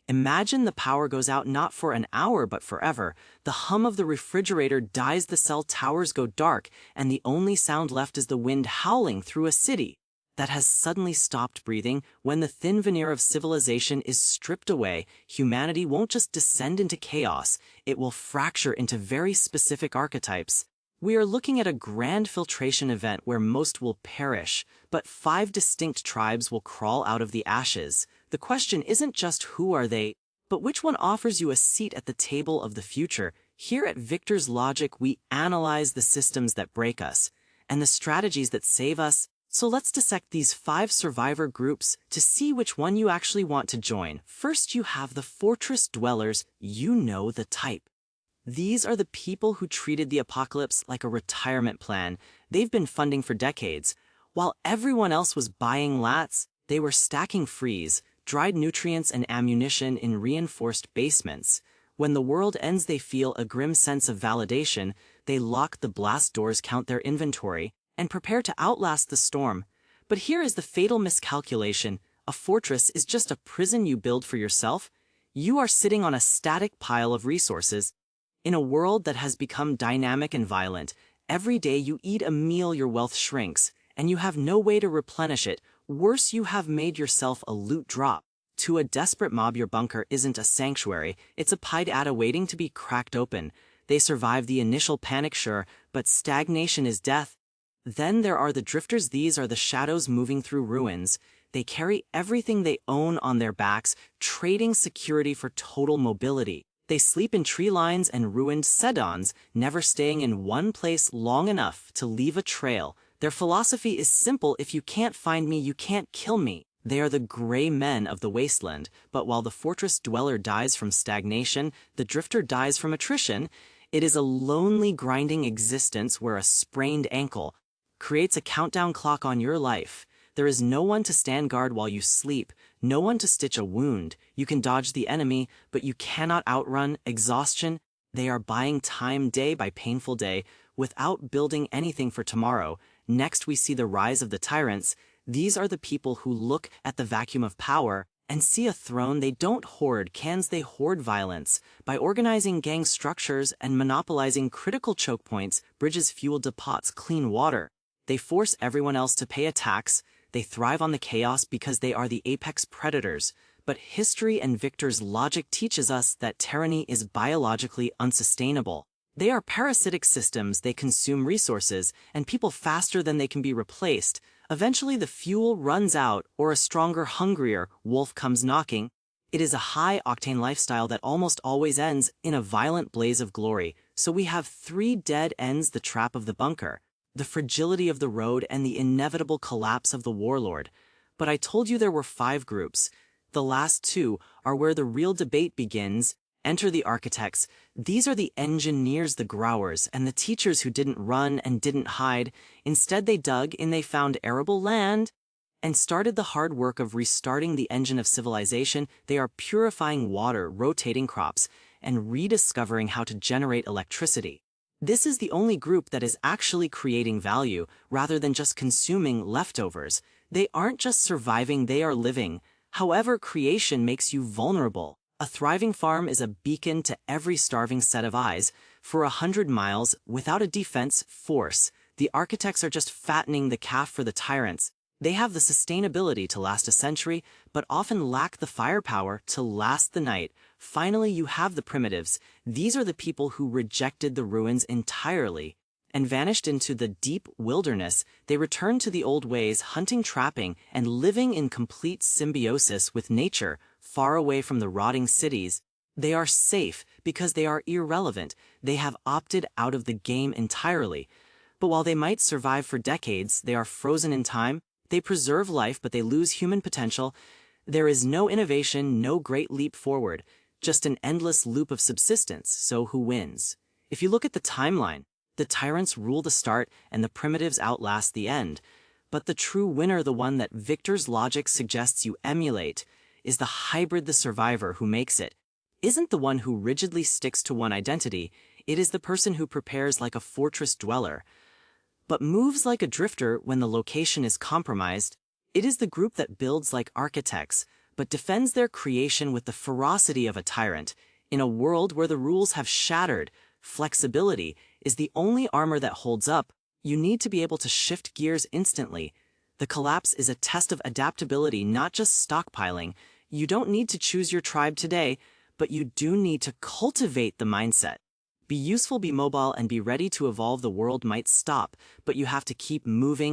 Imagine the power goes out not for an hour but forever. The hum of the refrigerator dies, the cell towers go dark, and the only sound left is the wind howling through a city that has suddenly stopped breathing. When the thin veneer of civilization is stripped away, humanity won't just descend into chaos, it will fracture into very specific archetypes. We are looking at a grand filtration event where most will perish, but 5 distinct tribes will crawl out of the ashes. The question isn't just who are they, but which one offers you a seat at the table of the future. Here at Victor's Logic, we analyze the systems that break us and the strategies that save us. So let's dissect these 5 survivor groups to see which one you actually want to join. First, you have the fortress dwellers. You know the type. These are the people who treated the apocalypse like a retirement plan. They've been funding for decades. While everyone else was buying lats, they were stacking freeze, dried nutrients and ammunition in reinforced basements. When the world ends, they feel a grim sense of validation. They lock the blast doors, count their inventory, and prepare to outlast the storm. But here is the fatal miscalculation. A fortress is just a prison you build for yourself. You are sitting on a static pile of resources. In a world that has become dynamic and violent, every day you eat a meal, your wealth shrinks, and you have no way to replenish it. Worse, you have made yourself a loot drop. To a desperate mob, your bunker isn't a sanctuary, it's a pied-atta waiting to be cracked open. They survive the initial panic, sure, but stagnation is death. Then there are the drifters. These are the shadows moving through ruins. They carry everything they own on their backs, trading security for total mobility. They sleep in tree lines and ruined sedans, never staying in one place long enough to leave a trail. Their philosophy is simple: if you can't find me, you can't kill me. They are the gray men of the wasteland, but while the fortress dweller dies from stagnation, the drifter dies from attrition. It is a lonely, grinding existence where a sprained ankle creates a countdown clock on your life. There is no one to stand guard while you sleep, no one to stitch a wound. You can dodge the enemy, but you cannot outrun exhaustion. They are buying time day by painful day, without building anything for tomorrow. Next, we see the rise of the tyrants. These are the people who look at the vacuum of power and see a throne. They don't hoard cans, they hoard violence. By organizing gang structures and monopolizing critical choke points, bridges, fuel depots, clean water, they force everyone else to pay a tax. They thrive on the chaos because they are the apex predators. But history and Victor's Logic teaches us that tyranny is biologically unsustainable. They are parasitic systems. They consume resources and people faster than they can be replaced. Eventually the fuel runs out, or a stronger, hungrier wolf comes knocking. It is a high-octane lifestyle that almost always ends in a violent blaze of glory. So we have 3 dead ends: the trap of the bunker, the fragility of the road, and the inevitable collapse of the warlord. But I told you there were 5 groups. The last 2 are where the real debate begins. Enter the architects. These are the engineers, the growers, and the teachers who didn't run and didn't hide. Instead, they dug in, they found arable land, and started the hard work of restarting the engine of civilization. They are purifying water, rotating crops, and rediscovering how to generate electricity. This is the only group that is actually creating value, rather than just consuming leftovers. They aren't just surviving, they are living. However, creation makes you vulnerable. A thriving farm is a beacon to every starving set of eyes. For 100 miles, without a defense force, the architects are just fattening the calf for the tyrants. They have the sustainability to last a century, but often lack the firepower to last the night. Finally, you have the primitives. These are the people who rejected the ruins entirely and vanished into the deep wilderness. They returned to the old ways, hunting, trapping, and living in complete symbiosis with nature, far away from the rotting cities. They are safe because they are irrelevant. They have opted out of the game entirely. But while they might survive for decades, they are frozen in time. They preserve life, but they lose human potential. There is no innovation, no great leap forward, just an endless loop of subsistence. So who wins? If you look at the timeline, the tyrants rule the start and the primitives outlast the end. But the true winner, the one that Victor's Logic suggests you emulate, is the hybrid, the survivor who makes it. Isn't the one who rigidly sticks to one identity. It is the person who prepares like a fortress dweller, but moves like a drifter when the location is compromised. It is the group that builds like architects, but defends their creation with the ferocity of a tyrant. In a world where the rules have shattered, flexibility is the only armor that holds up. You need to be able to shift gears instantly. The collapse is a test of adaptability, not just stockpiling. You don't need to choose your tribe today, but you do need to cultivate the mindset. Be useful, be mobile, and be ready to evolve. The world might stop, but you have to keep moving,